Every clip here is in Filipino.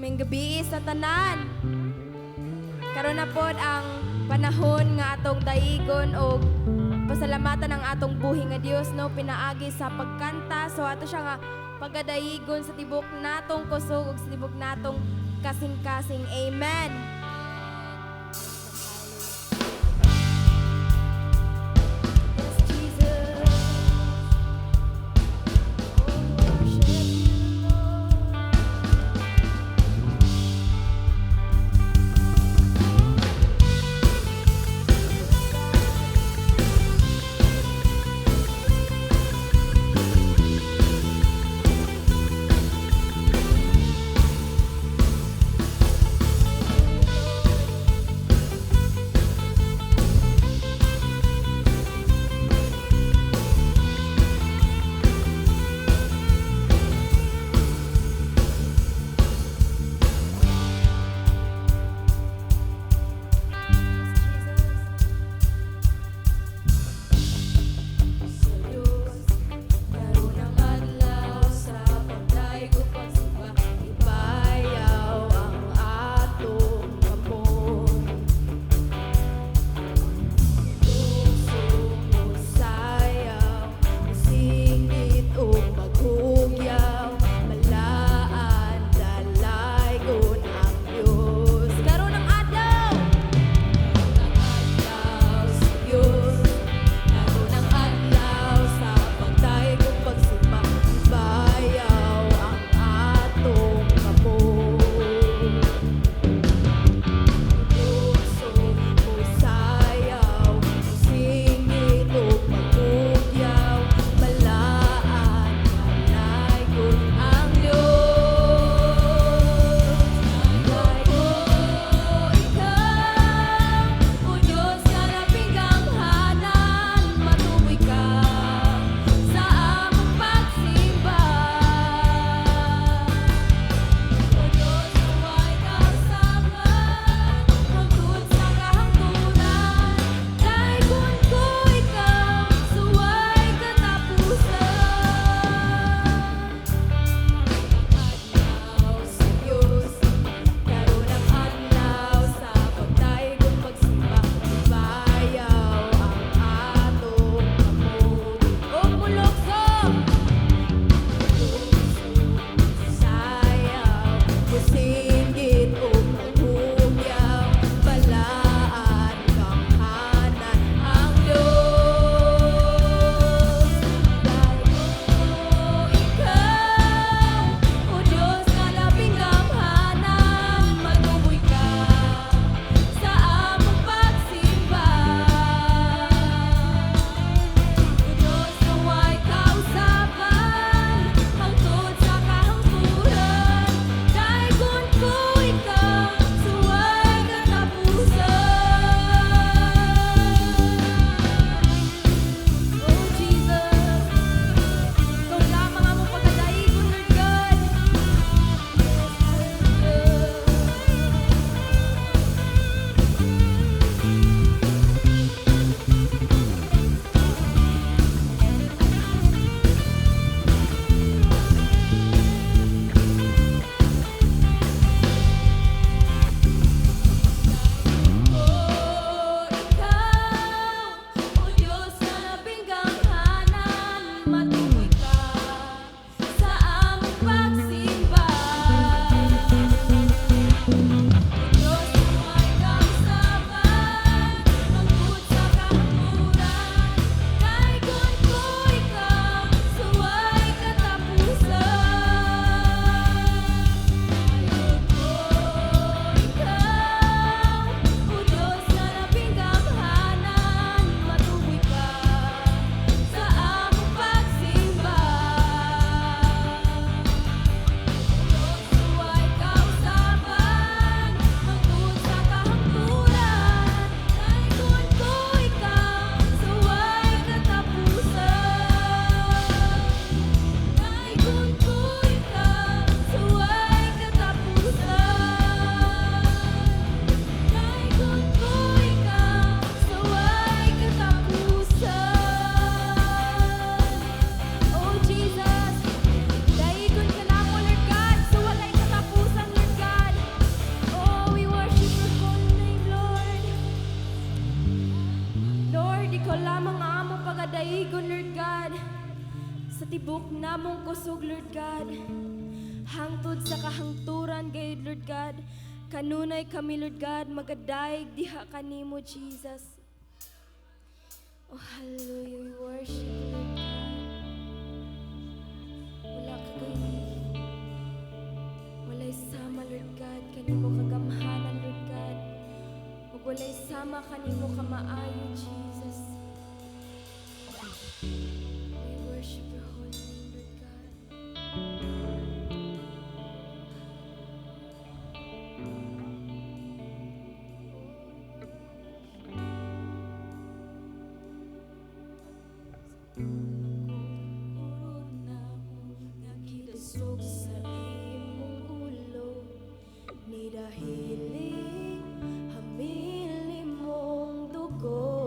May gabi sa tanan. Karon na pod ang panahon nga atong daigon og pasalamatan ang atong buhi nga Dios no pinaagi sa pagkanta. So ato siya nga pagadayigon sa tibok natong kusog ug sa tibok natong kasing-kasing. Amen. Yes, Jesus. Oh, worship you, Lord. Lord God, sa tibok namong kusog, Lord God, hangtod sa kahangturan gayud, Lord God, kanunay kami, Lord God, magadayeg diha kanimo, Jesus. Oh, hallelujah, we worship you, Lord God. Wala ka gayud, walay sama, Lord God, kanimo kagamhanan, Lord God, ug walay sama kanimo kamaayo, Jesus. We worship your holy name, Lord God. Nakidusog sa imong ulo, ni dahili hamili mong dugo.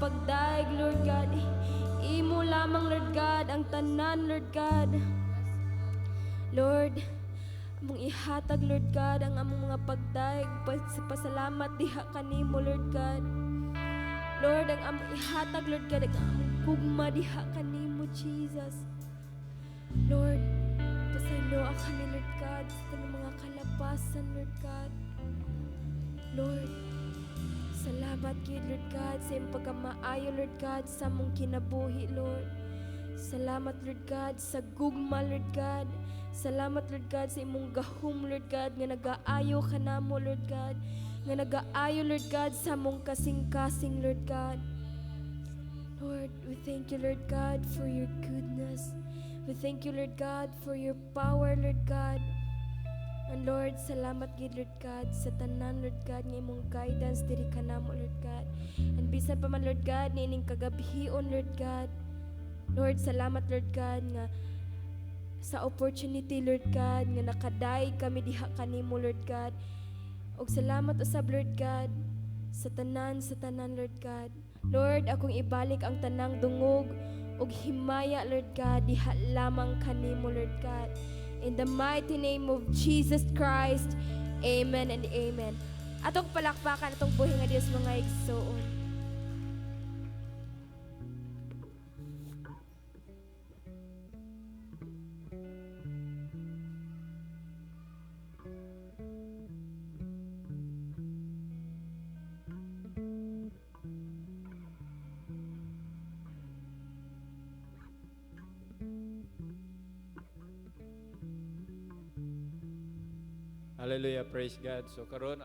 pagdaig, Lord God. Imo lamang, Lord God, ang tanan, Lord God. Lord, among ihatag, Lord God, ang among mga pagdaig, pasalamat diha kanimo, Lord God. Lord, ang among ihatag, Lord God, ang among gugma diha kanimo, Jesus. Lord, pasayloa kami, Lord God, sa tanang mga kalapasan, Lord God. Lord, salamat gid, Lord God, sa iyong pagkamaayo, Lord God, sa among kinabuhi, Lord. Salamat, Lord God, sa gugma, Lord God. Salamat, Lord God, sa imong gahom, Lord God, nga nagaayo ka namo, Lord God. Nga nagaayo, Lord God, sa among kasing-kasing, Lord God. Lord, we thank you, Lord God, for your goodness. We thank you, Lord God, for your power, Lord God. And Lord, salamat gid, Lord God, sa tanan, Lord God, nga imong guidance diri ka namo, Lord God. And bisan pa man, Lord God, niining kagabhion, Lord God. Lord, salamat, Lord God, nga sa opportunity, Lord God, nga nakadaig kami diha kanimo, Lord God. Og salamat usab, Lord God, sa tanan, Lord God. Lord, akong ibalik ang tanang dungog og himaya, Lord God, diha lamang kanimo, Lord God. In the mighty name of Jesus Christ, amen and amen. Atong palakpakan atong buhi nga Dios, mga igsoon. Hallelujah, praise God. So karon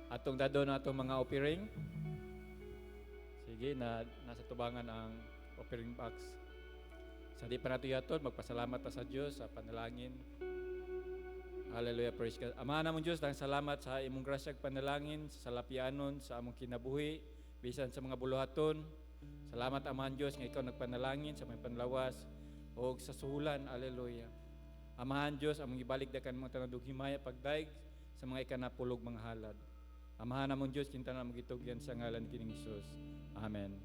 atong dado na atong mga offering. Sige, nasa tubangan ang offering box. Sa di pa nato yaton, magpasalamat ta sa Dios sa panalangin. Hallelujah, praise God. Amahan namon Dios, dang salamat sa imong grasya ug panalangin sa lapianon sa among kinabuhi bisan sa mga buluhaton. Salamat amahan Dios nga ikaw nagpanalangin sa may panlawas o sa suhulan. Hallelujah. Amahan Diyos, among ibalik dakan mga tanadug himaya pagdaig sa mga ikanapulog mga halad. Amahan namon Diyos, kinta na magitugyan sa ngalan kining Hesus. Amen.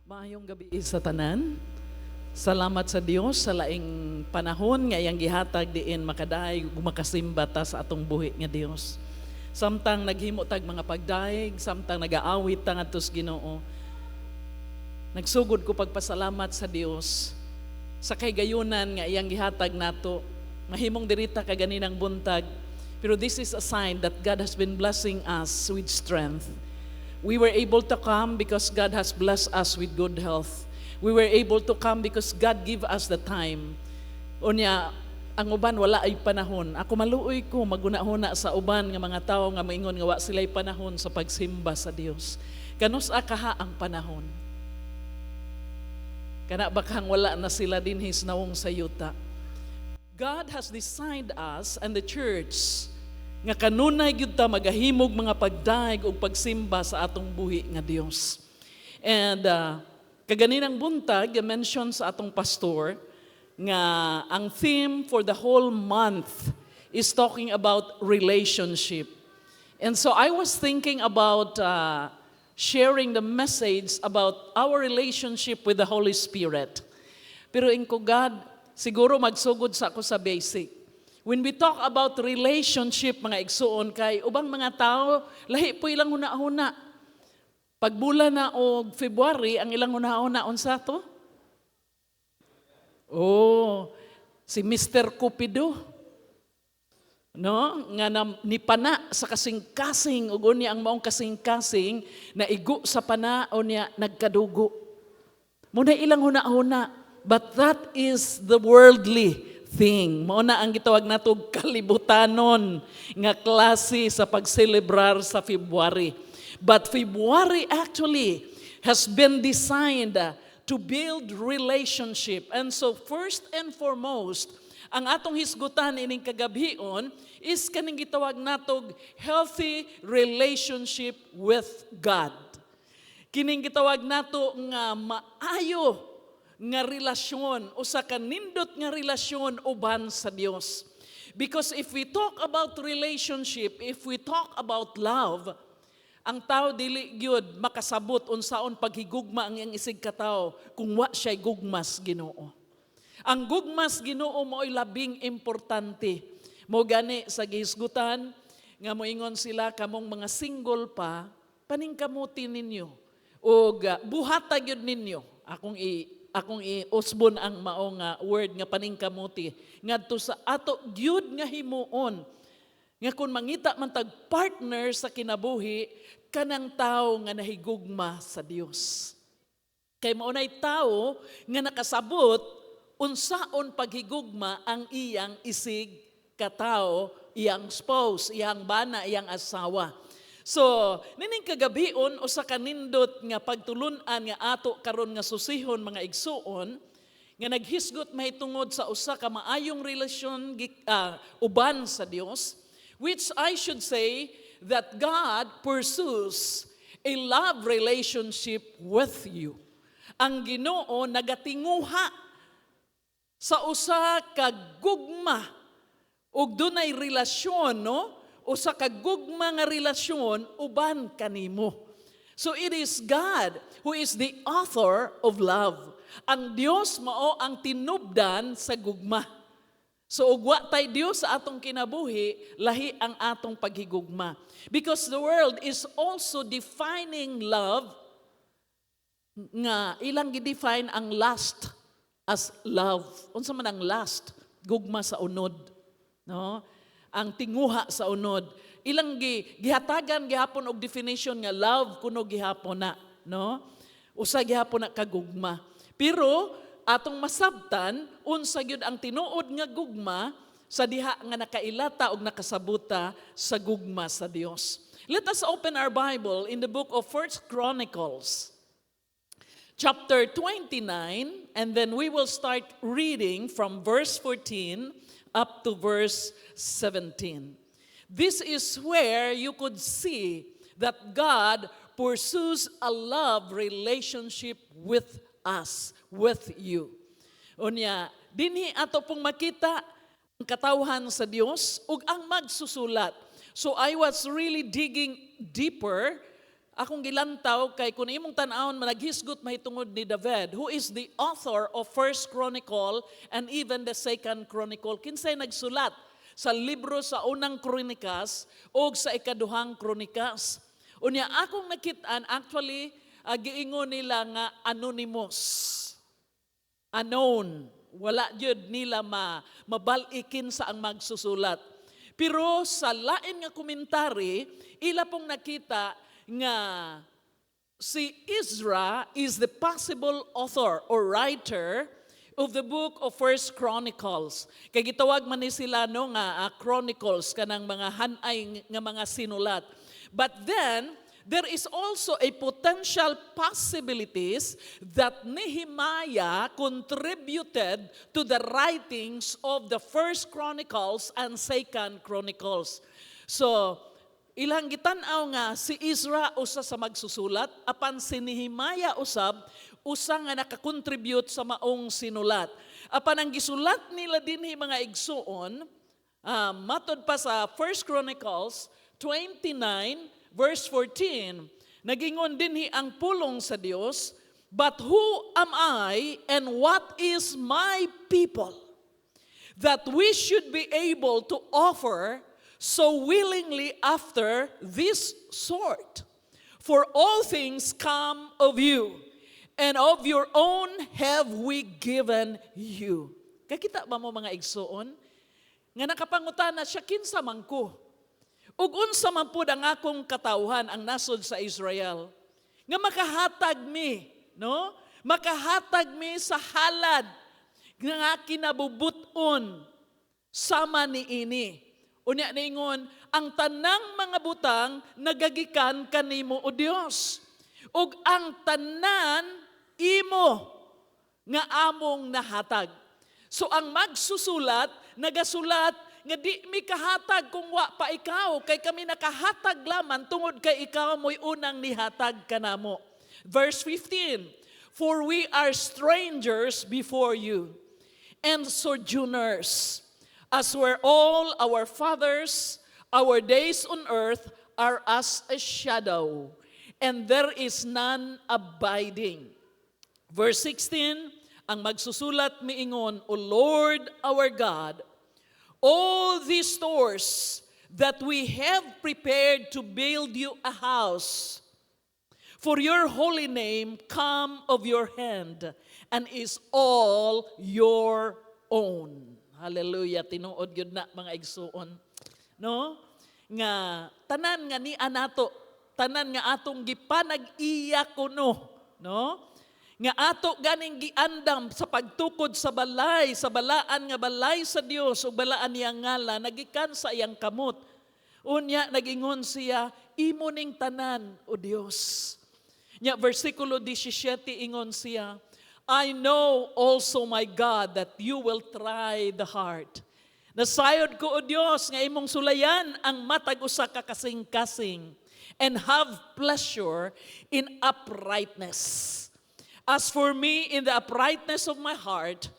Maayong gabi sa tanan. Salamat sa Dios sa laing panahon nga iyang gihatag diin makadaig ug makasimba ta sa atong buhi nga Dios. Samtang naghimo tag mga pagdaig, samtang nagaawit ta ngadtos Ginoo. Nagsugod ko pagpasalamat sa Dios sa kaygayonan nga iyang gihatag nato. Mahimong dirita kaganinang buntag, pero this is a sign that God has been blessing us with strength. We were able to come because God has blessed us with good health. We were able to come because God gave us the time. Unya, ang uban wala ay panahon. Ako maluoy ko magunahuna sa uban nga mga tao nga maingon nga wa sila'y panahon sa pagsimba sa Dios. Kanus akaha ang panahon. Kana bakang wala na sila din hisnawong sa yuta. God has designed us and the church nga kanunay gyud ta magahimog mga pagdaig ug pagsimba sa atong buhi nga Dios. And kaganinang buntag mention sa atong pastor nga ang theme for the whole month is talking about relationship. And so I was thinking about sharing the message about our relationship with the Holy Spirit. Pero inko God, siguro magsugod sa ako sa basic. When we talk about relationship, mga igsuon, kay ubang mga tao, lahi po ilang huna-huna. Pag bulan na o February, ang ilang huna-huna, unsa to? Oh, si Mr. Cupido. No? Nga ni pana sa kasing-kasing, ug niya ang maong kasing-kasing, na igo sa pana o niya nagkadugo. Muna ilang huna-huna. But that is the worldly thing. Mao na ang gitawag natog kalibutanon nga klase sa pagselebrar sa February. But February actually has been designed to build relationship. And so first and foremost, ang atong hisgutan ining kagabhion is kaning gitawag natog healthy relationship with God. Kining gitawag nato nga maayo nga relasyon o sa kanindot nga relasyon uban sa Dios. Because if we talk about relationship, if we talk about love, ang tao dili gyud makasabot unsaon paghigugma ang iyang isig ka tawo kung wa siya gugmas Ginoo. Ang gugmas Ginoo mao'y labing importante. Mo gani sa gihisgutan nga moingon sila kamong mga single pa, paningkamuti ninyo o buhata gyud ninyo. Akong i-usbon ang maong word nga paningkamuti ngadto sa ato gyud nga himuon nga kung mangita man tag partner sa kinabuhi kanang tao nga nahigugma sa Dios. Kay maunay tao nga nakasabot unsaon paghigugma ang iyang isig katao, iyang spouse, iyang bana, iyang asawa. So, nining kagabion o sa kanindot nga pagtulunan nga ato karon nga susihon mga igsuon nga naghisgot mahitungod sa usa ka maayong relasyon uban sa Dios, which I should say that God pursues a love relationship with you. Ang Ginoo nagatinguha sa usa ka gugma ug dunay relasyon, no? Usa ka gugma nga relasyon uban kanimo. So it is God who is the author of love. Ang Dios mao ang tinubdan sa gugma. So ugwa tay Dios sa atong kinabuhi, lahi ang atong paghigugma. Because the world is also defining love nga ilang gi-define ang lust as love. Unsa man ang lust? Gugma sa unod, no? Ang tinguha sa unod. Ilang gihatagan gihapon og definition nga love kuno gihapon na, no? Usa gihapon na kagugma. Pero atong masabtan unsa gyud ang tinuod nga gugma sa diha nga nakailata og nakasabuta sa gugma sa Dios. Let us open our Bible in the book of 1 Chronicles, chapter 29, and then we will start reading from verse 14 up to verse 17. This is where you could see that God pursues a love relationship with us, with you. Unya, dinhi ato pong makita ang katawhan sa Dios ug ang magsusulat. So I was really digging deeper. Akong gilantaw kay kung imong tan-awon managhisgot mahitungod ni David, who is the author of 1 Chronicle and even the 2nd Chronicle. Kinsay nagsulat sa libro sa unang Kronikas o sa ikaduhang Kronikas. Unya akong nakitaan, actually, giingon nila nga anonymous. Unknown. Wala yun nila mabalikin sa ang magsusulat. Pero sa lain nga komentary, ila pong nakita nga si Ezra is the possible author or writer of the book of 1 Chronicles. Kay gitawag man ni sila no nga chronicles kanang mga hanay nga mga sinulat. But then there is also a potential possibilities that Nehemiah contributed to the writings of the 1 Chronicles and 2nd Chronicles. So ilang gitan-aw nga si Ezra usa sa magsusulat, apan si Nehemiah usab usa nga nakakontribute sa maong sinulat. Apan ang gisulat nila dinhi mga igsuon, matod pa sa 1 Chronicles 29 verse 14, nagingon dinhi ang pulong sa Dios, but who am I and what is my people? that we should be able to offer so willingly after this sort. For all things come of you, and of your own have we given you. Kakita ba mo mga igsoon? Nga nakapangutana siya, kinsa man ko. Ug unsa man pud ang akong katawhan ang nasod sa Israel. Nga makahatag mi, no? Makahatag mi sa halad nga kinabubuton sama ni ini. Unya ningon, ang tanang mga butang nagagikan kanimo o Dios. Ug ang tanan imo nga among nahatag. So ang magsusulat, nagasulat nga di mi kahatag kung wa pa ikaw, kay kami nakahatag laman tungod kay ikaw mo'y unang nihatag kanamo. Verse 15, for we are strangers before you, and sojourners, as were all our fathers. Our days on earth are as a shadow, and there is none abiding. Verse 16, ang magsusulat miingon, O Lord our God, all these stores that we have prepared to build you a house, for your holy name come of your hand, and is all your own. Hallelujah, tinuod yun na mga igsuon. No? Nga, tanan nga ni anato, tanan nga atong gipanag-iya kuno, no? Nga ato ganing giandam sa pagtukod sa balay, sa balaan nga balay sa Dios, o balaan niya ngala, nagikan sa iyang kamot. Unya, nagingon siya, imo ning tanan, o Dios. Nya, versikulo 17, ingon siya, I know also, my God, that you will try the heart. Nasayod ko, O Dios, nga imong sulayan ang matag usa ka kasing-kasing, and have pleasure in uprightness. As for me, in the uprightness of my heart,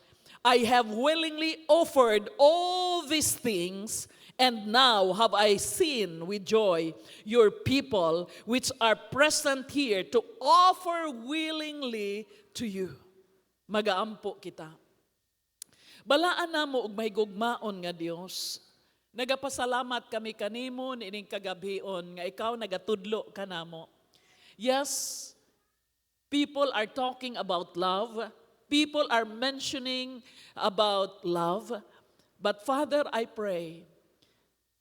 I have willingly offered all these things, and now have I seen with joy your people which are present here to offer willingly to you. Magaampo kita. Balaan na mo og may gugmaon nga Dios. Nagapasalamat kami kanimo nining kagabion nga ikaw nagatudlo kanamo. Yes, people are talking about love. People are mentioning about love. But Father, I pray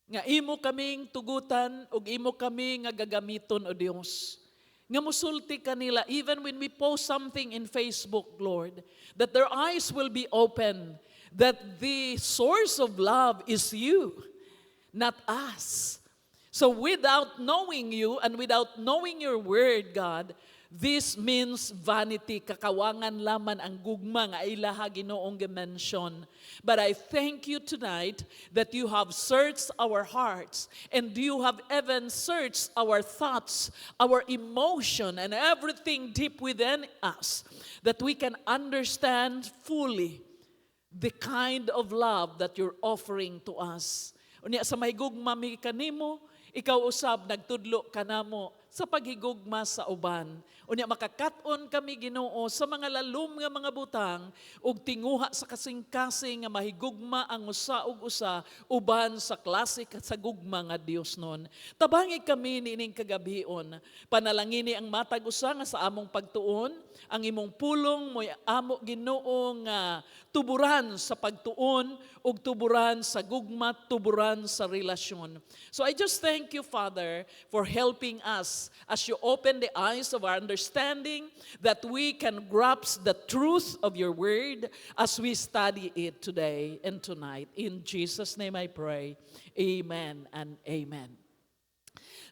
nga imo kaming tugutan ug imo kami nga gagamiton o Dios. Nga musulti kanila even when we post something in Facebook, Lord, that their eyes will be open, that the source of love is you, not us. So without knowing you and without knowing your word, God, this means vanity, kakawangan laman ang gugma nga ilaha Ginoong gimension. But I thank you tonight that you have searched our hearts and you have even searched our thoughts, our emotion, and everything deep within us, that we can understand fully the kind of love that you're offering to us. Unya sa may gugma mi kanimo, ikaw usab nagtudlo kanamo sa paghigugma sa uban. Unya makakaton kami Ginoo sa mga lalom nga mga butang ug tinguha sa kasing-kasing nga mahigugma ang usa ug usa uban sa klase sa gugma nga Dios nun. Tabangi kami nining kagabion. Panalangini ang matag usa nga sa among pagtuon, ang imong pulong mo'y amo Ginoo nga tuburan sa pagtuon ug tuburan sa gugma, tuburan sa relasyon. So I just thank you, Father, for helping us as you open the eyes of our understanding, that we can grasp the truth of your word as we study it today and tonight. In Jesus' name I pray. Amen and amen.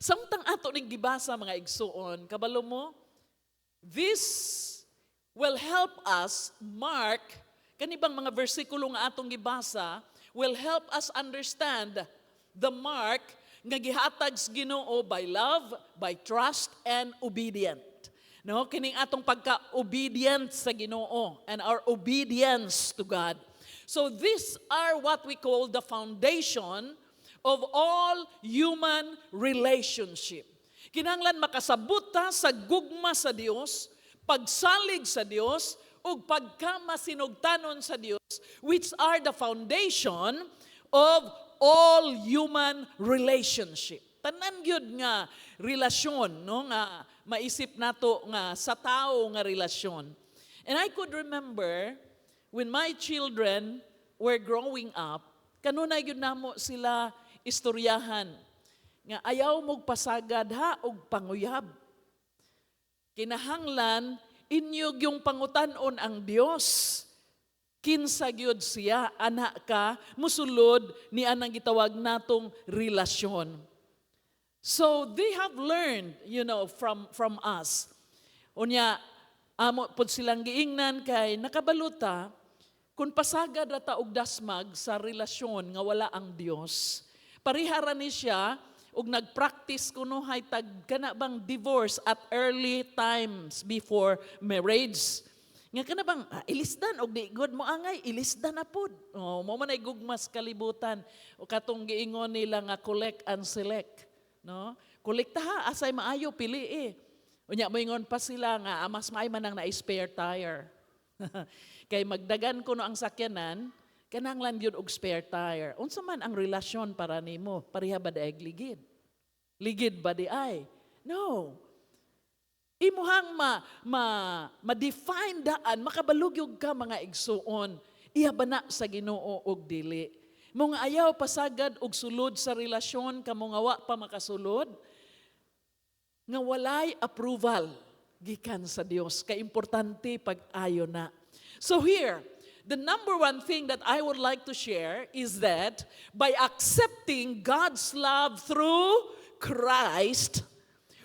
Samtang ato ning gibasa mga igsuon, kabalo mo, this will help us mark, kanibang mga versikulo nga atong gibasa, will help us understand the mark nga gihatag sa Ginoo by love, by trust, and obedient. No, kining atong pagka-obedient sa Ginoo and our obedience to God. So these are what we call the foundation of all human relationship. Kinahanglan makasabot ta sa gugma sa Dios, pagsalig sa Dios, ug pagkamasinugtanon sa Dios, which are the foundation of all human relationship. Tanan gyud nga relasyon, no, nga maisip nato nga sa tao nga relasyon. And I could remember when my children were growing up, kanunay gyud namo sila istoryahan nga ayaw mog pasagad ha og panguyab. Kinahanglan inyog yung pangutanon ang Dios. Kinsa gyud siya, anak ka, musulod ni anang gitawag natong relasyon. So they have learned, from us. Unya, amo pod silang giingnan kay nakabaluta, kung pasagad rata og dasmag sa relasyon nga wala ang Dios, parihara ni siya ug nagpractice kuno hay tag kana bang divorce at early times before marriage. Nga kana bang ilisdan og di god mo angay ilisdan na pud. Oh, mo man ay gugmas kalibutan o katong giingon nila nga collect and select, no? Kolekta ha asay maayo pili. Unya moingon pa sila nga mas maay man ang na-spare tire. Kay magdagan kuno ang sakyanan, kananglan yun og spare tire. Unsa man ang relasyon para nimo? Pareha ba daig ligid? Ligid ba di ay? No. Imuhang ma-define daan, makabalugyog ka mga igsuon. Iya ba na sa Ginoo og dili? Mga ayaw pasagad og sulod sa relasyon, kamo nga wa pa makasulod, nga walay approval gikan sa Dios. Kay importante pag-ayo na. So here, the number one thing that I would like to share is that by accepting God's love through Christ,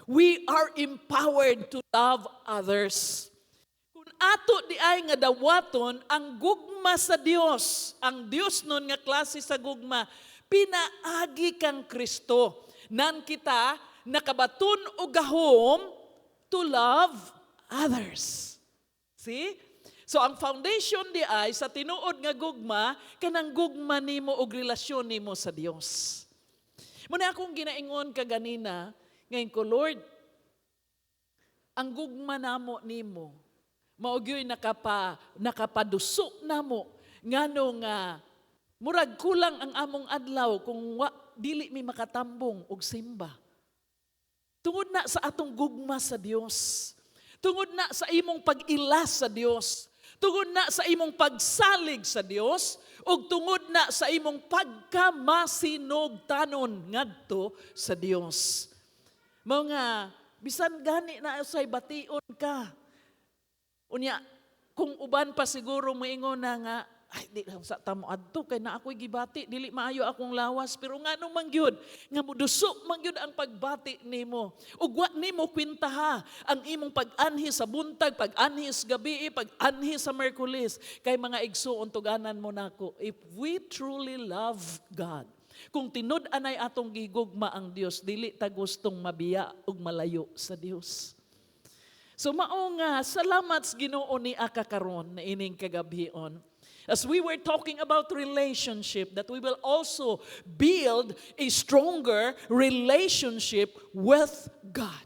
we are empowered to love others. Kung ato di ay nga dawaton ang gugma sa Dios, ang Dios nun nga klase sa gugma, pinaagi kang Kristo. Nan kita nakabaton og gahom to love others. See? So ang foundation di ay sa tinuod nga gugma, kanang gugma nimo og relasyon nimo sa Dios. Muna akong ginaingon kaganina, ngayon ko, Lord, ang gugma namo nimo, maugyoy nakapaduso namo, ngano nga, murag kulang ang among adlaw kung dili mi makatambong og simba. Tungod na sa atong gugma sa Dios, tungod na sa imong pag-ilas sa Dios, tungod na sa imong pagsalig sa Dios, ug tungod na sa imong pagkamasinugtanon ngadto sa Dios. Mga bisan gani na usay bation ka. Unya kung uban pa siguro moingon na nga ay di lang sa tamo adto kay na ako'y gibati dili maayo akong lawas pero ngano man gyud nga modusok man gyud ang pagbati nimo ug wa nimo kwintaha ang imong pag-anhi sa buntag, pag-anhi sa gabi, pag-anhi sa Miyerkules kay mga igsuon tuganan mo nako, if we truly love God, kung tinud-an ay atong gigugma ang Dios, dili ta gustong mabiya ug malayo sa Dios. So mao nga salamat sa Ginoo ni karon na ining kagabhion. As we were talking about relationship, that we will also build a stronger relationship with God.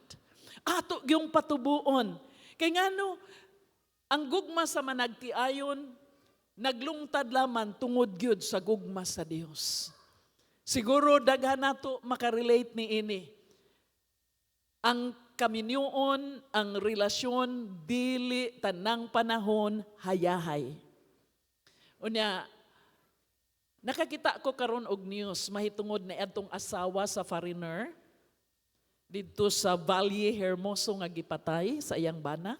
Ato yung patubuon. Kay ngano, ang gugma sa managtiayon, naglungtad laman tungod gyud sa gugma sa Dios. Siguro daghan nato makarelate ni ini. Ang kaminyoon, ang relasyon, dili tanang panahon hayahay. Unya, nakakita ko karon og news mahitungod na adtong asawa sa foreigner didto sa Valle Hermoso nga gipatay sa iyang bana.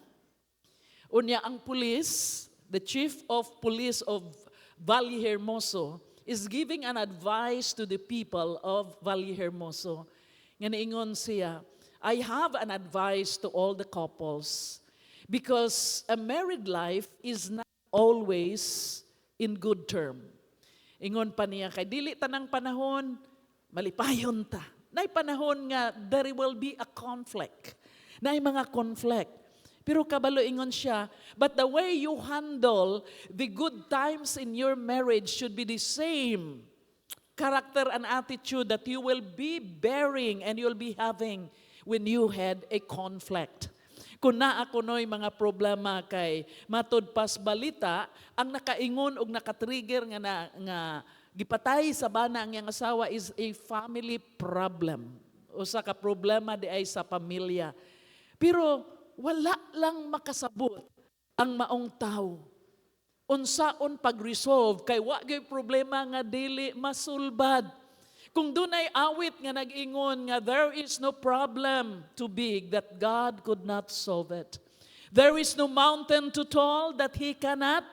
Unya ang police, the chief of police of Valle Hermoso is giving an advice to the people of Valle Hermoso. Nga niingon siya, I have an advice to all the couples because a married life is not always in good term. Ingon pa niya, kay dili tanang panahon, malipayon ta. Nay panahon nga, there will be a conflict. Nay mga conflict. Pero kabalo ingon siya, but the way you handle the good times in your marriage should be the same character and attitude that you will be bearing and you'll be having when you had a conflict. kung naa kunoy mga problema kay matud pas balita ang nakaingon og nakatrigger nga gipatay sa bana ang iyang asawa is a family problem. Usa ka problema di ay sa pamilya. Pero wala lang makasabot ang maong tao. Unsaon pag-resolve kay wa gyud problema nga dili masulbad. Kung dunay awit nga nag-ingon nga there is no problem too big that God could not solve it. There is no mountain too tall that He cannot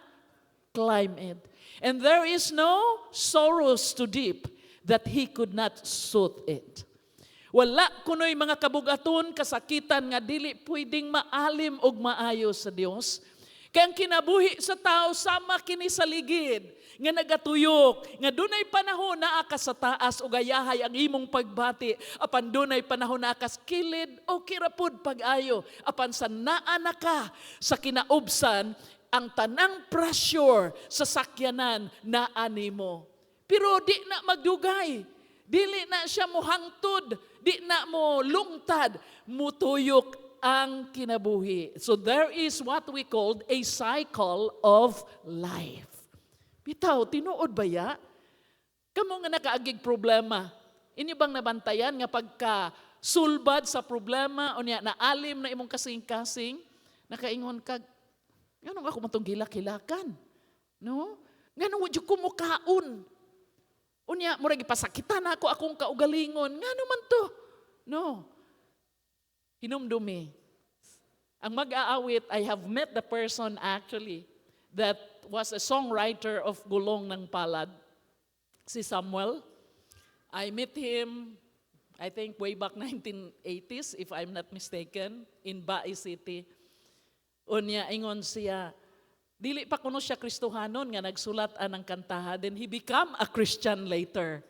climb it. And there is no sorrows too deep that He could not soothe it. Wala kunoy mga kabugaton, kasakitan nga dili pwedeng maalim og maayo sa Dios. Kaya ang kinabuhi sa tao sama kini sa ligid nga nagatuyok, nga dunay panahon naa ka sa taas o gayahay ang imong pagbati, apan dunay panahon naa ka sa kilid o kirapod pag-ayo, apan sa naa na ka sa kinaubsan, ang tanang pressure sa sakyanan na animo. Pero di na magdugay, dili na siya mo hangtod, di na mo lungtad, mutuyok ang kinabuhi. So there is what we called a cycle of life. Bitaw, tinuod ba ya? Kamo nga nakaagig problema. Inyo bang nabantayan nga pagka sulbad sa problema o niya naalim na imong kasing-kasing, nakaingon ka, ganun ako matong gilak-hilakan. No? Ganun wadyo ko mukaon. Unya, murag ipasakitan ako akong kaugalingon. Ngano man to? No. Hinumdumi. Ang mag-aawit, I have met the person actually that was a songwriter of Gulong ng Palad, si Samuel. I met him, I think way back 1980s, if I'm not mistaken, in Bae City. Unya, ingon siya, dili pa kuno siya Kristohanon nga nagsulat ang kantaha, then he became a Christian later.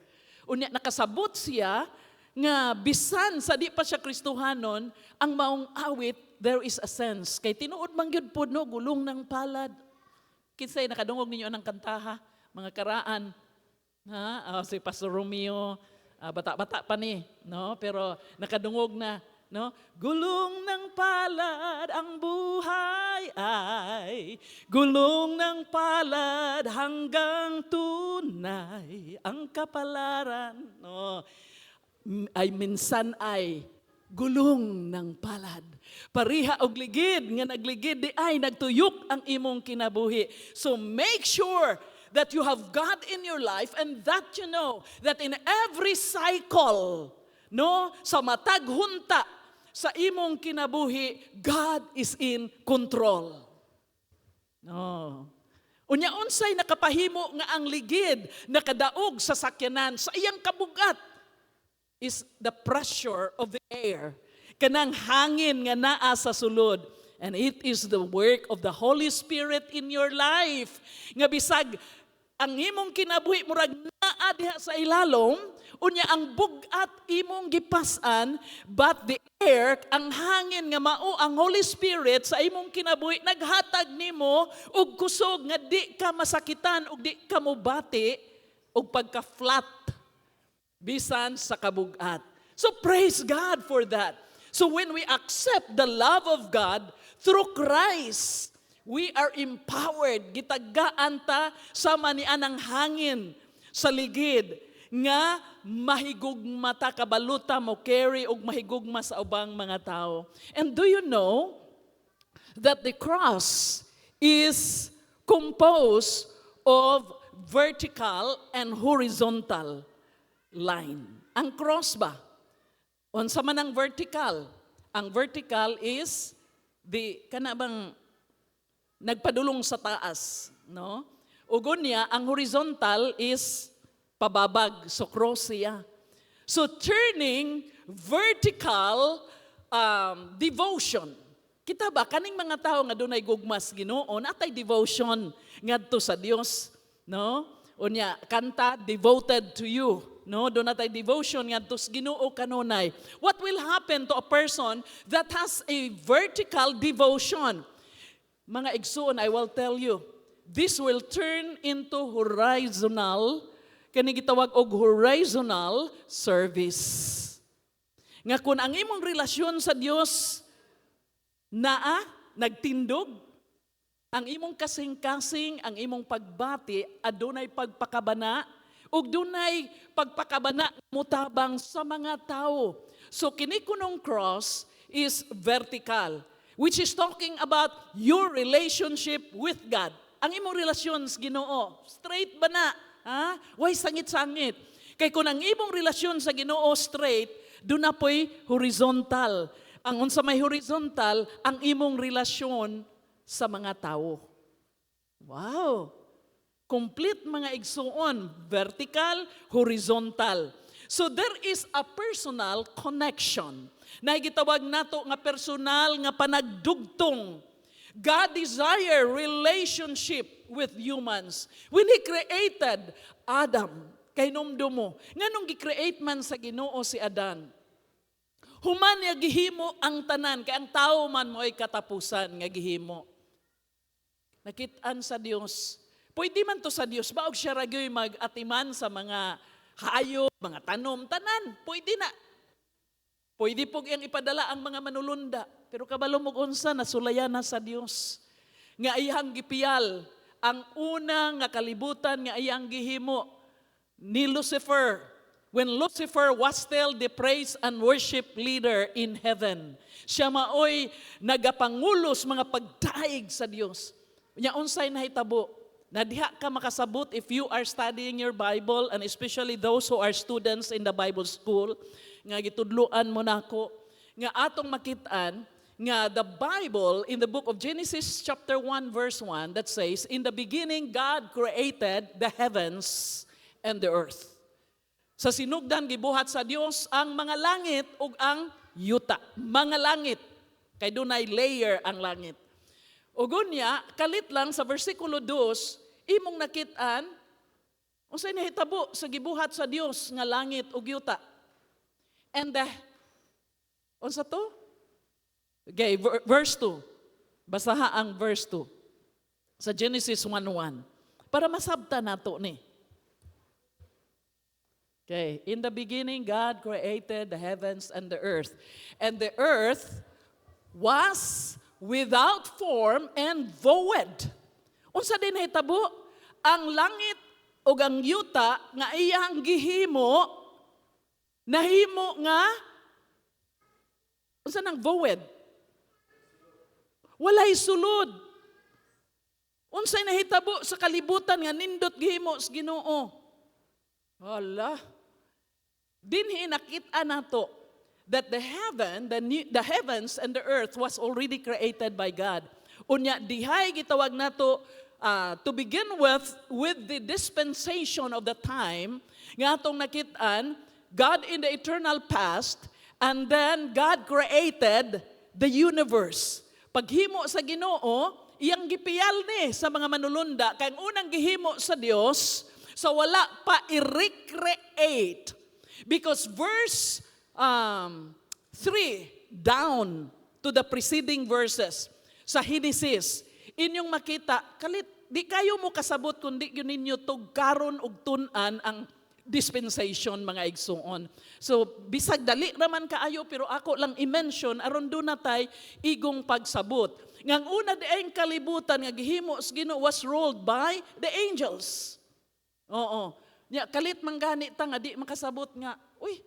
Unya, nakasabot siya nga bisan sa di pa siya Kristohanon, ang maong awit, there is a sense. Kay tinuod man gyud pod no, Gulong ng Palad. Kinsay nakadungog ninyo ng kantaha, mga karaan. Ha? Si Pastor Romeo, bata-bata pa ni, no? Pero nakadungog na, no? Gulong ng palad ang buhay ay, gulong ng palad hanggang tunay ang kapalaran, no? Ay minsan ay gulong ng palad. Pariha og ligid nga nagligid di ay nagtuyok ang imong kinabuhi. So make sure that you have God in your life and that you know that in every cycle, no, sa matag hunta sa imong kinabuhi, God is in control. No. Unya unsay nakapahimo nga ang ligid nakadaog sa sakyanan sa iyang kabugat is the pressure of the air. Kanang hangin nga naa sa sulod. And it is the work of the Holy Spirit in your life. Nga bisag, ang imong kinabuhi murag naa diha sa ilalom, unya ang bugat imong gipasan, but the air, ang hangin nga mao ang Holy Spirit sa imong kinabuhi, naghatag nimo og kusog nga di ka masakitan ug di ka mobati og pagka-flat bisan sa kabugat. So praise God for that. So when we accept the love of God through Christ, we are empowered. Gitagaan ta sa manian ng hangin sa ligid nga mahigugma ta kabaluta mo carry og mahigugma sa ubang mga tao. And do you know that the cross is composed of vertical and horizontal line? Ang cross ba? Unsa man ang vertical? Ang vertical is kanabang nagpadulong sa taas, no? Ugon niya, ang horizontal is pababag, so cross siya. So turning vertical devotion. Kita ba, kaning mga tao nga dunay gugmas Ginoo, natay devotion ngadto sa Dios, no? Unya, kanta, devoted to you. No, do natay devotion ngadto sa Ginoo kanunay. What will happen to a person that has a vertical devotion? Mga igsoon, I will tell you, this will turn into horizonal, kani gitawag og horizonal service. Nga kun ang imong relasyon sa Dios nagtindog, ang imong kasing-kasing, ang imong pagbati, adunay pagpakabana, ug dunay pagpakabana mutabang sa mga tao. So kini kunong cross is vertical, which is talking about your relationship with God. Ang imong relasyon sa Ginoo, straight ba na? Ha? Way sangit-sangit. Kay kung ang imong relasyon sa Ginoo straight, doon na po'y horizontal. Ang unsa may horizontal, ang imong relasyon sa mga tao. Wow! Complete mga igsuon, vertical, horizontal. So there is a personal connection. Na gitawag nato nga personal nga panagdugtong. God desire relationship with humans. When He created Adam, kay numdum mo, nganong gi-create man sa Ginoo si Adan? Human niya gihimo ang tanan, kay ang tao man mo ay katapusan nga gihimo. Nakit-an sa Dios. Pwede man to sa Dios, baog siya ragyoy mag-atiman sa mga hayop, mga tanom, tanan, pwede na. Pwede po iyang ipadala ang mga manulunda. Pero kabalo mo unsa nasulayan na sa Dios. Nga iyang gipiyal ang una nga kalibutan nga iyang gihimo ni Lucifer. When Lucifer was still the praise and worship leader in heaven. Siya maoy nagapangulos mga pagdaig sa Dios. Nya unsay nahitabo? Na diha ka makasabot if you are studying your Bible, and especially those who are students in the Bible school, nga gitudloan mo nako nga atong makitaan nga the Bible in the book of Genesis chapter 1 verse 1 that says, in the beginning God created the heavens and the earth. Sa sinugdan gibuhat sa Dios ang mga langit ug ang yuta. Mga langit kay dunay layer ang langit. Ug unya kalit lang sa bersikulo 2 imong nakit-an unsay nahitabo sa gibuhat sa Dios nga langit ug yuta. And unsa to? Okay, verse 2. Basaha ang verse 2. Sa Genesis 1:1. Para masabta nato ni. Okay, in the beginning God created the heavens and the earth. And the earth was without form and void. Unsa din hitabo? Ang langit ug ang yuta nga iyang gihimo nahimo nga unsa nang void? Walay sulod. Unsay nahitabo sa kalibutan nga nindot gihimo sa Ginoo? Hala. Dinhi nakita nato that the heavens and the earth was already created by God. Unya dihay gitawag nato to begin with the dispensation of the time nga atong nakitaan God in the eternal past, and then God created the universe. Paghimo sa Ginoo, iyang gipiyal ni sa mga manulunda kay ang unang gihimo sa Dios sa wala pa i-recreate. Because verse 3 down to the preceding verses sa Genesis, inyong makita, kalit di kayo mo kasabot kundi yun ninyo tugkaron og tun-an ang dispensation mga igsuon. So bisag dali naman kaayo pero ako lang i-mention aron do natay igong pagsabot. Ngang una diayng kalibutan nga gihimo sa Ginoo was ruled by the angels. Oo. Nya kalit manggani ta nga di makasabot nga. Uy,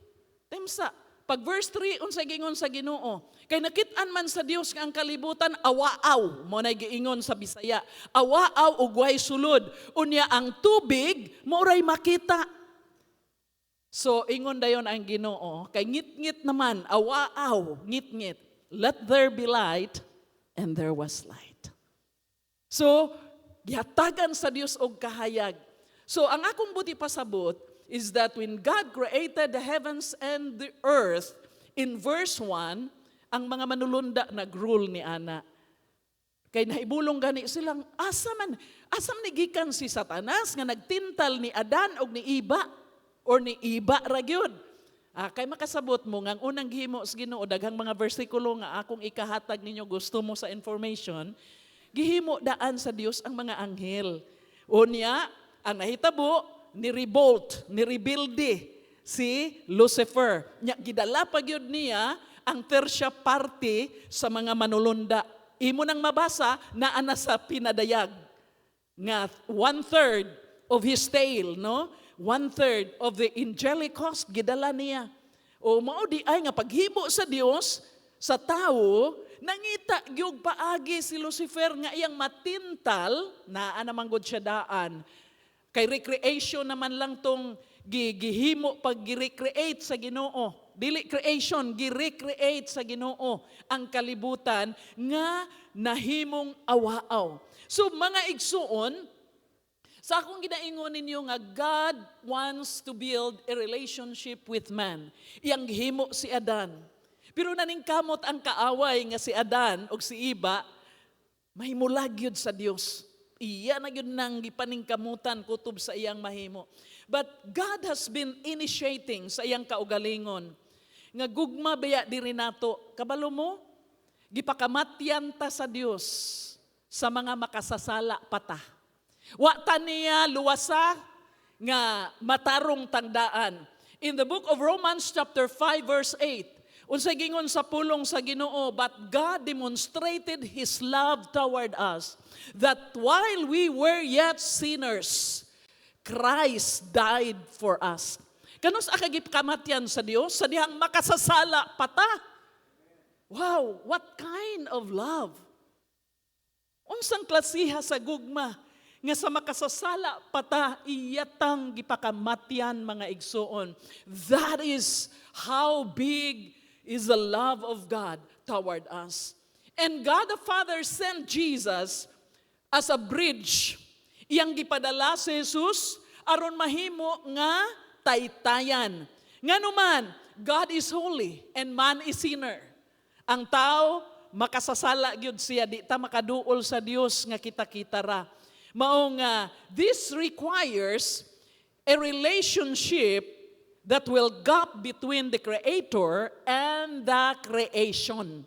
temsa. Pag verse 3 unsay giingon sa Ginoo? Kay nakit-an man sa Dios nga ang kalibutan awaaw mo nay giingon sa Bisaya. Awaaw ug way sulod. Unya ang tubig mo ray makita. So, ingon dayon ang Ginoo, kay ngit-ngit naman, awaaw, ngit-ngit, let there be light, and there was light. So, gihatagan sa Dios og kahayag. So, ang akong buti pasabot is that when God created the heavens and the earth, in verse 1, ang mga manulunda nag-rule ni Ana. Kay naibulong gani silang, asam ni gikan si Satanas nga nagtintal ni Adan og ni Iba, or ni iba ra gyud. Kay makasabot mo nga ang unang gihimo sa Ginoo daghang mga bersikulo nga akong ikahatag ninyo gusto mo sa information, gihimo daan sa Dios ang mga anghel. Unya, ang nahitabo ni revolt, ni rebelde si Lucifer. Nya gidala pa gyud niya ang tersya parte sa mga manulunda. Imo nang mabasa na ana sa pinadayag nga 1/3 of his tale, no? 1/3 of the angelic host gidala niya. O mao di ay nga paghimo sa Dios sa tao, nangita gyud paagi si Lucifer nga iyang matintal naa naman gud siya daan. Kay recreation naman lang tong gihimo pag gi-recreate sa Ginoo. Dili creation, gi-recreate sa Ginoo ang kalibutan nga nahimong awaaw. So mga igsuon, sa akong ginaingon ninyo nga God wants to build a relationship with man. Iyang gihimo si Adan. Pero naningkamot ang kaaway nga si Adan o si Iba, mahimulag yun sa Dios. Iya na yun nang gipaningkamutan kutob sa iyang mahimo. But God has been initiating sa iyang kaugalingon. Nga gugma baya diri nato, kabalo mo, gipakamatyan ta sa Dios sa mga makasasala pata. Wa ta niya luwasa nga matarong tangdaan. In the book of Romans chapter 5 verse 8, unsay gingon sa pulong sa Ginoo, but God demonstrated His love toward us, that while we were yet sinners, Christ died for us. Kanos akagip kamatyan sa Dios sa dihang makasasala pata? Wow, what kind of love? Unsang klasiha sa gugma nga sa makasasala pata iyatang gipakamatyan mga igsuon. That is how big is the love of God toward us. And God the Father sent Jesus as a bridge. Iyang gipadala si Jesus aron mahimo nga taytayan. Nganuman, God is holy and man is sinner. Ang tao makasasala gyud siya, di ta makaduol sa Dios nga kita-kita ra. Mao nga this requires a relationship that will gap between the Creator and the creation.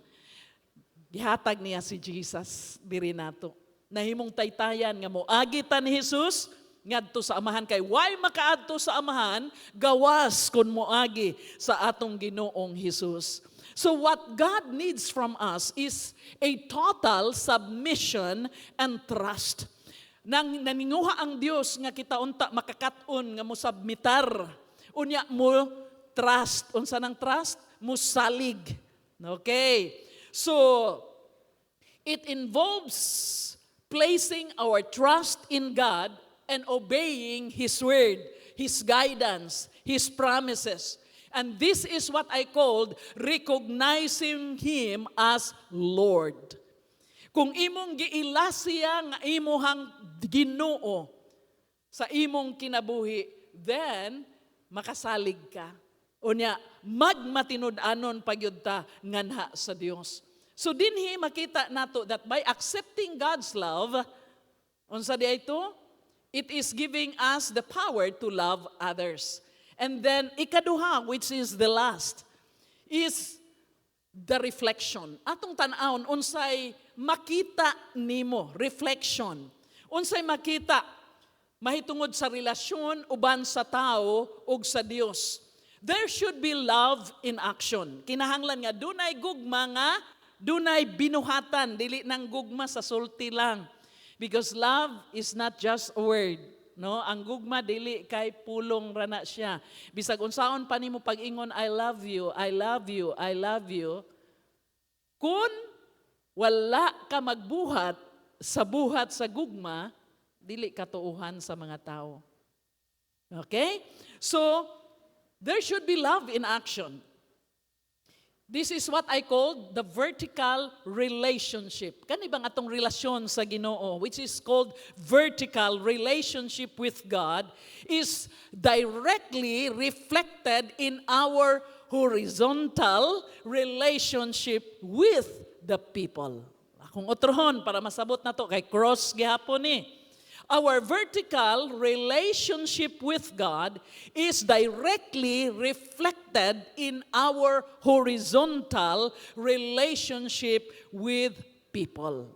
Gihatag niya si Jesus diri nato. Nahimong taytayan nga moagi ta ni Jesus ngadto sa amahan, kay why makaadto sa amahan gawas kun moagi sa atong Ginoong Jesus. So what God needs from us is a total submission and trust. Nang naninguha ang Dios nga kita unta makakaton nga mo submitar, unya mo trust. Unsa nang trust? Mo salig. Okay. So it involves placing our trust in God and obeying His word, His guidance, His promises. And this is what I called recognizing Him as Lord. Kung imong giila siya nga imuhang Ginoo sa imong kinabuhi, then makasalig ka. Unya, magmatinud-anon pagyud ta nganha sa Dios. So dinhi makita nato that by accepting God's love, unsa di ito? It is giving us the power to love others. And then ikaduha, which is the last, is the reflection. Atong tan-awon unsay makita nimo, reflection. Unsay makita mahitungod sa relasyon uban sa tao ug sa Dios. There should be love in action. Kinahanglan nga dunay gugma nga dunay binuhatan, dili nang gugma sa sulti lang. Because love is not just a word. No, ang gugma dili kay pulong rana siya. Bisag unsaon pa nimo pag-ingon I love you, I love you, I love you. Kun wala ka magbuhat sa buhat sa gugma, dili katuuhan sa mga tao. Okay? So, there should be love in action. This is what I call the vertical relationship. Kani bang atong relasyon sa Ginoo, which is called vertical relationship with God, is directly reflected in our horizontal relationship with the people. Akong otrohon para masabot na to kay cross gihapon ni. Our vertical relationship with God is directly reflected in our horizontal relationship with people.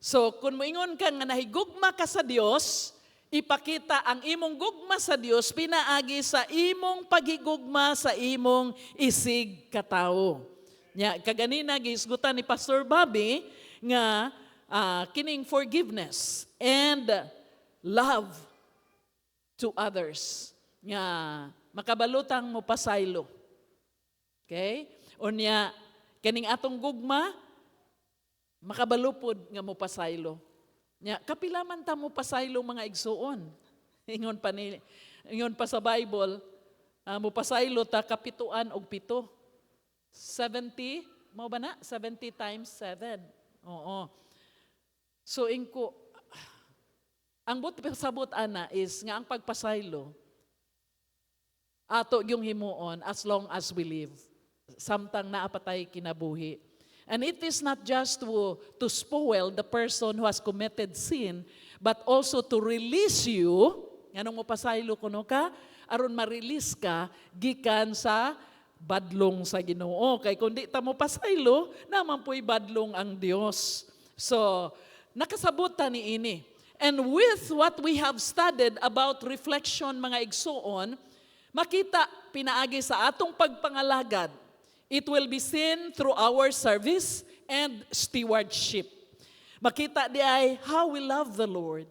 So, kung moingon ka nga nahigugma ka sa Dios, ipakita ang imong gugma sa Dios pinaagi sa imong paghigugma sa imong isig katao. Nya kaganina gihisgutan ni Pastor Bobby nga kining forgiveness and love to others. Nga makabalutang mo pasaylo. Okay? Unya kaning atong gugma makabalupod nga mo pasaylo. Nya kapila man ta mo pasaylo mga igsuon. Ingon pa sa Bible, mo pasaylo ta kapituan og 7. 70, mo ba na? 70 times 7. Oo. So ingko ang sabot ana is nga ang pagpasaylo ato yung himuon as long as we live. Samtang naapatay kinabuhi. And it is not just to spoil the person who has committed sin, but also to release you, nganong mo pasaylo kuno ka, aron ma-release ka, gikan sa badlong sa Ginoo. Kay kundi ta mo pasaylo, naman po'y badlong ang Dios. So, nakasabot ta ni ini. And with what we have studied about reflection mga igsuon, makita pinaagi sa atong pagpangalagad. It will be seen through our service and stewardship. Makita di ay how we love the Lord.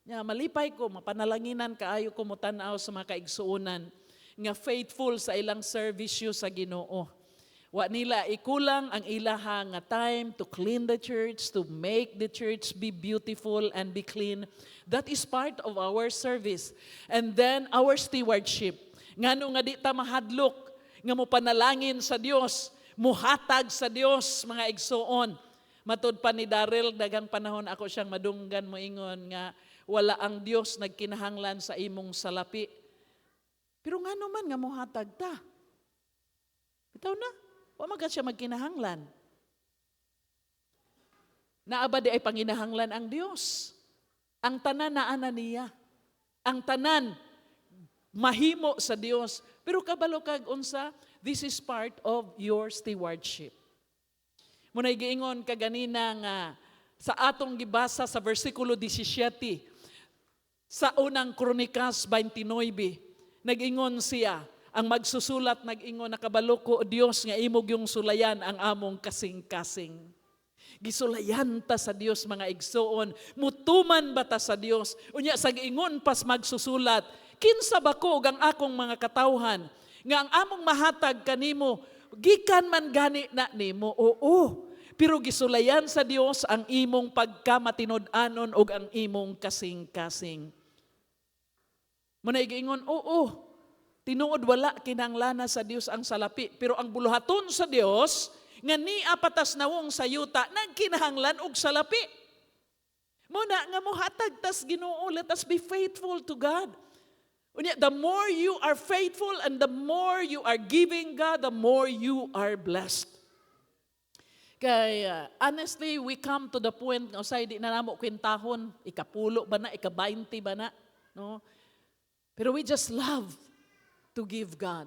Ya, malipay ko, mapanalanginan kaayo ko mutanaw sa mga kaigsuunan nga faithful sa ilang servisyo sa Ginoo. Wa nila ikulang ang ilaha nga time to clean the church, to make the church be beautiful and be clean. That is part of our service. And then our stewardship. Ngano nga di ta mahadlok nga mo panalangin sa Dios, muhatag sa Dios mga igsuon. Matud pa ni Daryl, dagang panahon ako siyang madunggan mo ingon nga wala ang Dios nagkinahanglan sa imong salapi. Pero nga naman nga muhatag ta. Bitaw na, wa magad siya magkinahanglan. Naabadi ay panginahanglan ang Dios. Ang tanan naana niya. Ang tanan mahimo sa Dios. Pero kabalo kag unsa, this is part of your stewardship. Munay giingon kaganina nga sa atong gibasa sa versikulo 17 sa unang Kronikas 29, nag-ingon siya, ang magsusulat nag-ingon nakabalo ko, Dios nga imog yung sulayan ang among kasing-kasing. Gisulayan ta sa Dios mga igsuon, mutuman ba ta sa Dios? Unya sa giingon pas magsusulat, kinsa ba ko ang akong mga katawhan nga ang among mahatag kanimo gikan man gani na nimo? Oo. Pero gisulayan sa Dios ang imong pagkamatinud-anon ug ang imong kasing-kasing. Muna giingon, oo. Tinuod wala kinahanglan sa Dios ang salapi, pero ang buluhaton sa Dios nga niya patas nawong sayuta nagkinahanglan og salapi. Muna nga mohatag tas Ginoo, let us be faithful to God. The more you are faithful and the more you are giving God, the more you are blessed. Kaya honestly, we come to the point nga usay di na namo kwintahon, ikapulo ba na, ika-20 ba na, no? Pero we just love to give God.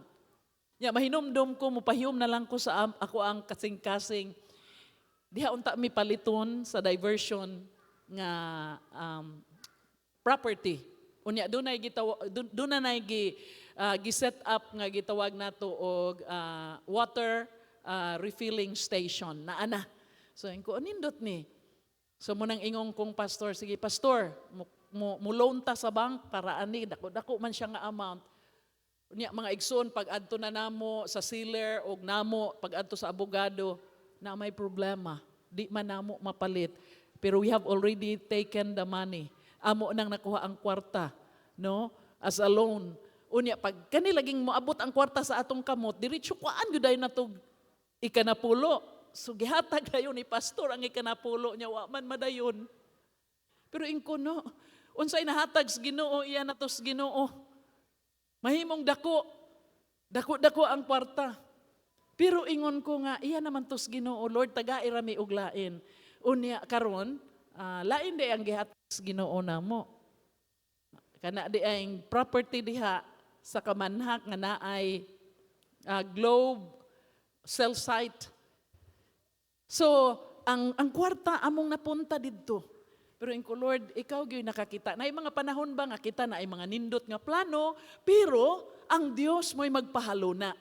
Mahinumdum ko, mupahiyom na lang ko sa ako ang kasing-kasing. Diha unta mi paliton sa diversion nga property. Unya doon na gi-set up nga gitawag nato og water refilling station na ana. So ko anindot ni. So munang ingong kong pastor, sige pastor, mo loan ta sa bank para ani dako man siya nga amount. Unya mga igsoon pag adto na namo sa sealer og namo pag adto sa abogado na may problema. Di man namo mapalit. Pero we have already taken the money. Amo nang nakuha ang kwarta, no? As a loan. Unya pag kani laging moabot ang kwarta sa atong kamot, diretso kuan gyud na to ikanapulo. So gihatag kayo ni pastor ang ikanapulo nya wa man madayon. Pero ingko no, unsay nahatag sa Ginoo iya natos Ginoo. Mahimong dako ang kwarta. Pero ingon ko nga iya naman tos Ginoo, Lord taga-ira mi og lain. Unya karon lain di ang gihatag sa Ginoo namo. Kana di ang property diha sa kamanhak nga naay globe cell site. So ang kwarta among napunta didto. Pero inko Lord, ikaw gyud nakakita. Na mga panahon ba nga kita na ay mga nindot nga plano, pero ang Dios mo'y magpahaluna.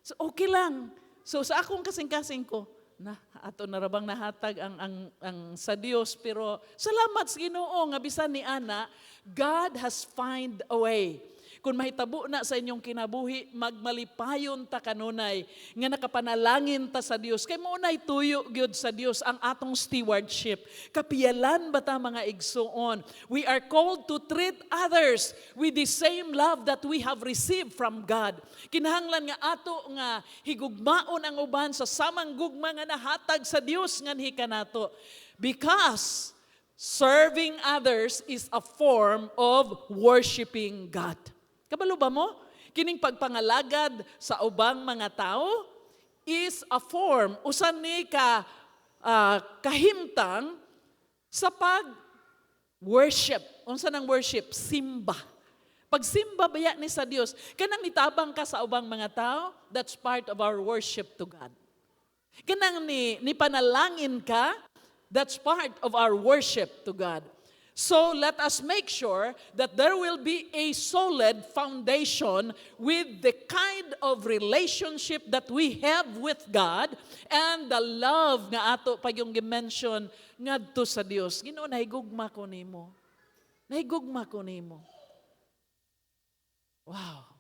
So okay lang. So sa akong kasing-kasing ko, na ato na rabang nahatag ang sa Dios, pero salamat sa Ginoo nga bisan ni ana, God has find a way. Kung mahitabo na sa inyong kinabuhi, magmalipayon ta kanunay nga nakapanalangin ta sa Dios. Kay mo nay tuyo gyud sa Dios ang atong stewardship. Kapiyalan ba ta mga igsuon? We are called to treat others with the same love that we have received from God. Kinahanglan nga ato nga higugmaon ang uban sa samang gugma nga nahatag sa Dios nganhi kanato. Because serving others is a form of worshiping God. Kabalo ba mo? Kining pagpangalagad sa ubang mga tao is a form, usan ni kahimtang sa pag-worship. Unsa nang worship? Simba. Pagsimba baya ni sa Dios, kanang nitabang ka sa ubang mga tao, that's part of our worship to God. Kanang ni panalangin ka, that's part of our worship to God. So let us make sure that there will be a solid foundation with the kind of relationship that we have with God and the love nga ato pag yung gimension ngadto sa Dios. Ginoo, nahigugma ko nimo. Nahigugma ko nimo. Wow.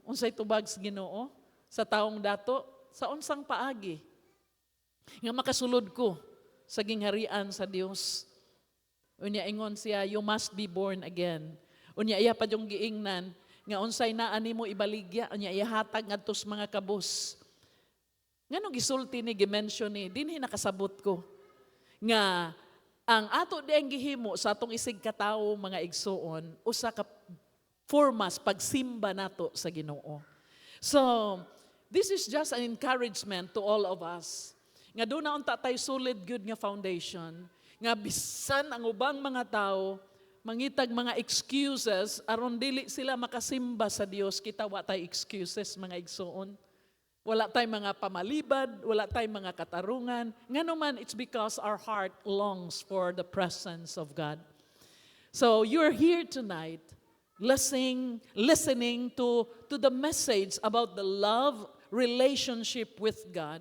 Unsay tubag sa Ginoo sa taong dato sa unsang paagi nga makasulod ko sa gingharian sa Dios. Unya ingon siya, you must be born again. Unya iya pa yung giingnan, nga unsay naa nimo ibaligya, unya ihatag ngadto sa mga kabus. Nganong gisulti ni gimension ni, dinhi nakasabot ko. Nga ang ato diang gihimo sa atong isig katawo mga igsuon, usa ka formas pagsimba nato sa Ginoo. So, this is just an encouragement to all of us. Nga doon na unta tayo solid good nga foundation. Nga bisan ang ubang mga tao mangitag mga excuses aron dili sila makasimba sa Dios, kita wa tay excuses mga igsuon. Wala tay mga pamalibad, wala tay mga katarungan. Nganuman, it's because our heart longs for the presence of God. So you're here tonight listening to the message about the love relationship with God.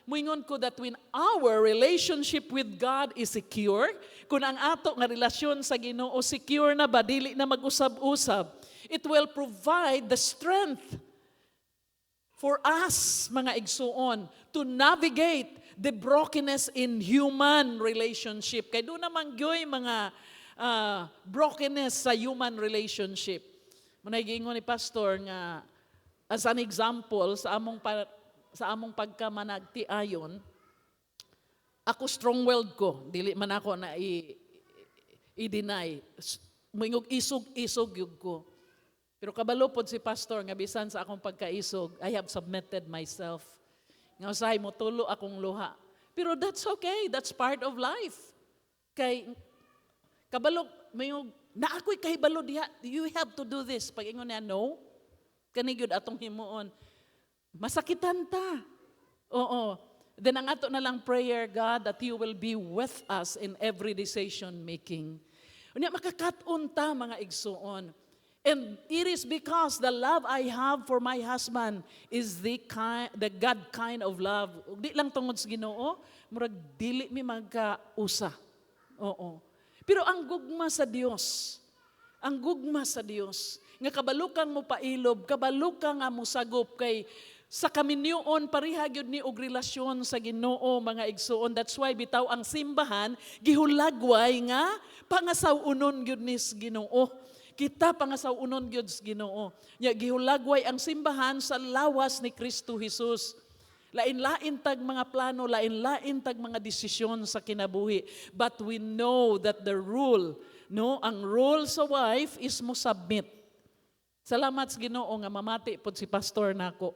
Moingon ko that when our relationship with God is secure, kung ang ato nga relasyon sa Ginoo secure na ba, dili na mag-usab-usab, it will provide the strength for us, mga igsuon, to navigate the brokenness in human relationship. Kaya doon naman gyoy mga brokenness sa human relationship. Manay giingon ni Pastor nga, as an example, sa among pagkamanagtiayon, ako strong-willed ko. Dili man ako na i-deny. Mingog isog yug ko. Pero kabalo pod si Pastor nga bisan sa akong pagkaisog, I have submitted myself. Nga usahay mo tulo akong luha. Pero that's okay. That's part of life. Kay kabalo mingog na ako'y kahibalo diha. You have to do this. Pag ingon niya no, kani gyud atong himuon. Masakitan ta. Oo. Then ang ato na lang prayer, God, that you will be with us in every decision making. Unya makakaton ta mga igsuon. And it is because the love I have for my husband is the God kind of love. Di lang tungod sa Ginoo, murag dili mi magkausa. Oo. Pero ang gugma sa Dios, nga kabalukang mo pailob, kabalukang nga mo sagop kay sa kaminyoon pariha gyud ni og relasyon sa Ginoo mga igsuon. That's why bitaw ang simbahan gihulagway nga pangasawunon gyud ni Ginoo. Kita pangasawunon gyud sa Ginoo. Nya gihulagway ang simbahan sa lawas ni Kristo Jesus. Lain-lain tag mga plano, lain-lain tag mga desisyon sa kinabuhi. But we know that the rule, ang rule sa wife is mo submit. Salamat sa Ginoo nga mamati pod si pastor nako.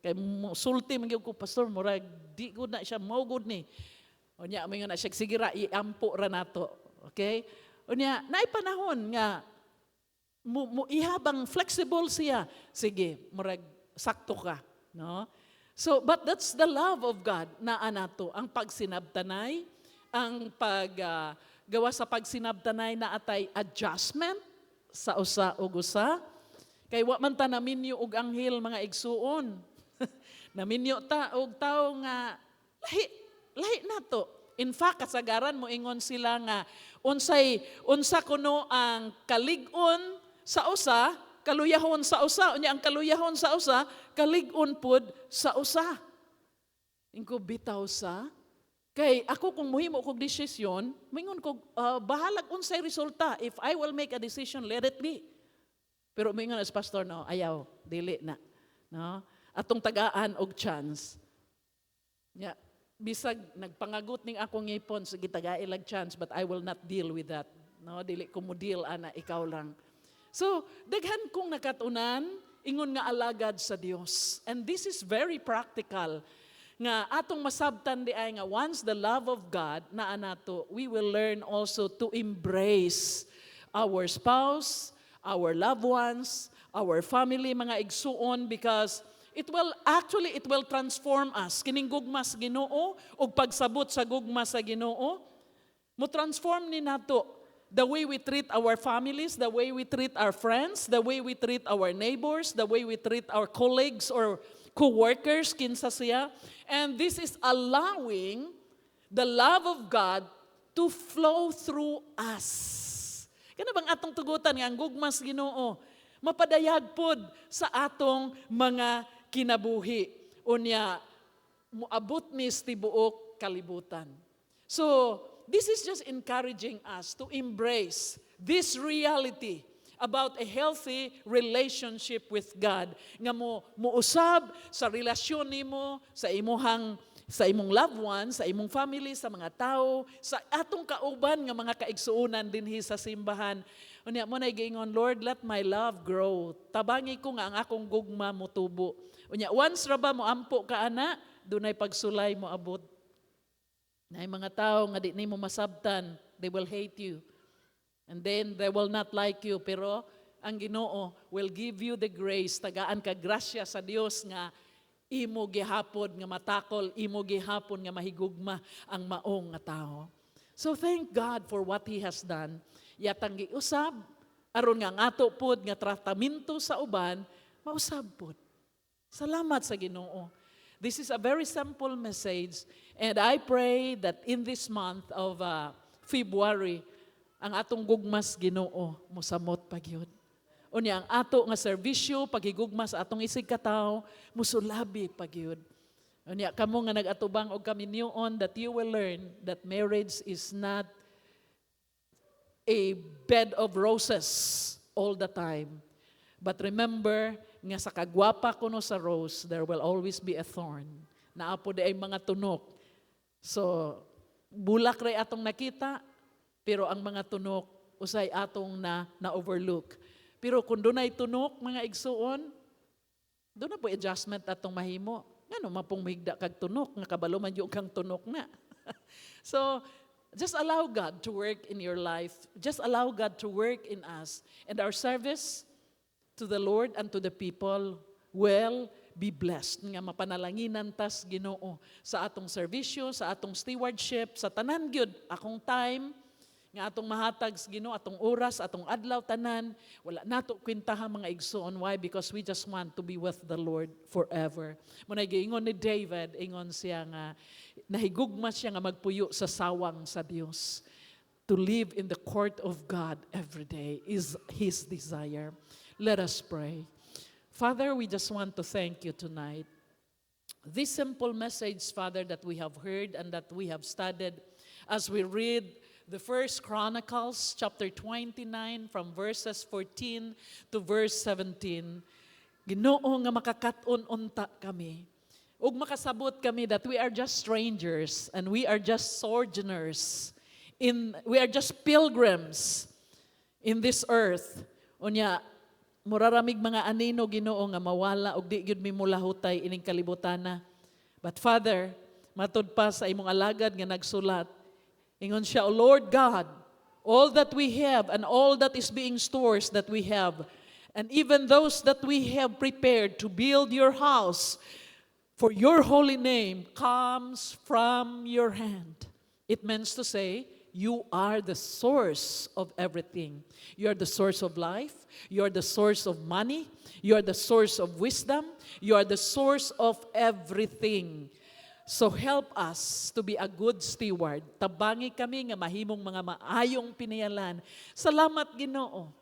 Kay sulti man gyud ko, pastor, murag di gud na siya mao gud ni. Unya mingon na siya, sige ra iampo ra nato. Okay? Unya naay panahon nga ihabang flexible siya. Sige, murag sakto ka, no? So, but that's the love of God na anato, ang pagsinabtanay, ang paggawa sa pagsinabtanay na atay adjustment sa usa ug usa. Kay wa man ta naminyo og anghel mga igsuon. Naminyo ta og tao nga lahi nato. In fact, kasagaran mo ingon sila nga unsa kuno ang kalig-on sa usa, kaluyahon sa usa, unya ang kaluyahon sa usa, kalig-on pud sa usa. Ingko bitaw sa kay ako kung muhimo kog desisyon, mingon kog bahalag unsay resulta. If I will make a decision, let it be. Pero mingon as pastor, no, ayaw, dili na. No? Atong tagaan og chance. Yeah. Bisag nagpangagot ning akong ngipon, sige tagailag chance, but I will not deal with that. No, dili ko mo deal ana, ikaw lang. So, daghan kong nakatunan, ingon nga alagad sa Dios. And this is very practical. Nga atong masabtan di ay nga once the love of God na anato, we will learn also to embrace our spouse, our loved ones, our family, mga igsuon, because it will transform us. Kining gugma sa Ginoo o pagsabot sa gugma sa Ginoo, mo transform ni nato the way we treat our families, the way we treat our friends, the way we treat our neighbors, the way we treat our colleagues or co-workers, kinsa siya. And this is allowing the love of God to flow through us. Kana bang atong tugutan nga ang gugma sa Ginoo mapadayag pod sa atong mga kinabuhi. Unya, muabot ni tibuok kalibutan. So, this is just encouraging us to embrace this reality about a healthy relationship with God. Nga muusab sa relasyon nimo sa imong loved ones, sa imong family, sa mga tao, sa atong kauban nga mga kaigsuonan dinhi sa simbahan. Unya mo na giingon, Lord, let my love grow. Tabangi ko nga ang akong gugma motubo. Unya once ra ba mo ampo ka ana, dunay pagsulay mo abot. Nay mga tao nga di nimo masabtan, they will hate you. And then they will not like you, pero ang Ginoo will give you the grace, tagaan ka grasya sa Dios nga imo gihapon nga matakol, imo gihapon nga mahigugma ang maong nga tao. So thank God for what He has done. Yatang giusab, aron nga ang ato pod nga tratamento sa uban, mausab pod. Salamat sa Ginoo. This is a very simple message, and I pray that in this month of February, ang atong gugmas Ginoo mosamot pagyud. Unya ang ato nga serbisyo paghigugma sa atong isig katawo musulabi pagyud. Unya kamo nga nagatubang og kaminyoon that you will learn that marriage is not a bed of roses all the time. But remember nga sa kagwapa kuno sa rose, there will always be a thorn. Naapo di ay mga tunok. So bulak ray atong nakita, pero ang mga tunok usay atong na-overlook. Pero kung dunay tunok, mga igsuon, doon na po adjustment atong mahimo. Ngano mapong mahigda kag tunok, nga kabalo man yung kang tunok na. So, just allow God to work in your life. Just allow God to work in us. And our service to the Lord and to the people will be blessed. Nga mapanalanginan tas Ginoo sa atong serbisyo, sa atong stewardship, sa tanan gyud akong time, nga atong mahatag sa Ginoo, atong oras, atong adlaw tanan, wala nato kwintahan mga igsoon. Why? Because we just want to be with the Lord forever. Muna giingon ni David, ingon siya nga nahigugma siya nga magpuyo sa sawang sa Dios. To live in the court of God every day is his desire. Let us pray. Father, we just want to thank you tonight. This simple message, Father, that we have heard and that we have studied as we read the First Chronicles chapter 29 from verses 14 to verse 17. Ginoo nga makakaton unta kami. Ug makasabot kami that we are just strangers and we are just sojourners. We are just pilgrims in this earth. Unya, muraramig mga anino Ginoo nga mawala ug di gyud mi mulahutay ining kalibutana. But Father, matud pa sa imong alagad nga nagsulat, ingon siya, O Lord God, all that we have and all that is being stores that we have, and even those that we have prepared to build your house for your holy name comes from your hand. It means to say, You are the source of everything. You are the source of life. You are the source of money. You are the source of wisdom. You are the source of everything. So help us to be a good steward. Tabangi kami nga mahimong mga maayong pinayalan. Salamat, Ginoo.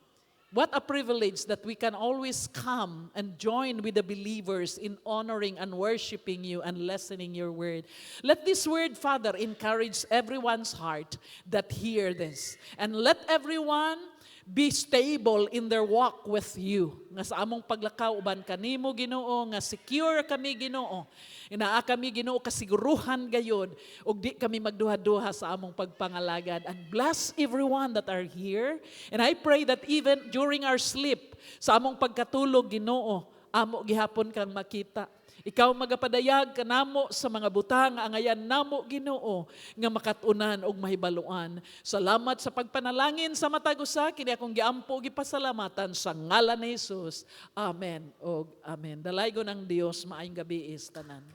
What a privilege that we can always come and join with the believers in honoring and worshiping you and listening your word. Let this word, Father, encourage everyone's heart that hear this. And let everyone be stable in their walk with you. Nga sa among paglakaw uban kanimo, Ginoo, nga secure kami, Ginoo. Inaa kami, Ginoo, kasiguruhan gayod ug di kami magduha-duha sa among pagpangalagad. And bless everyone that are here. And I pray that even during our sleep, sa among pagkatulog, Ginoo, amo gihapon kang makita. Ikaw magapadayag kanamo sa mga butang ang ayan namo, Ginoo, nga makatunan og mahibaluan. Salamat sa pagpanalangin sa matag usa kini akong giampo gipasalamatan sa ngalan ni Jesus. Amen og amen. Dalaygon ang Dios, maayong gabi is tanan.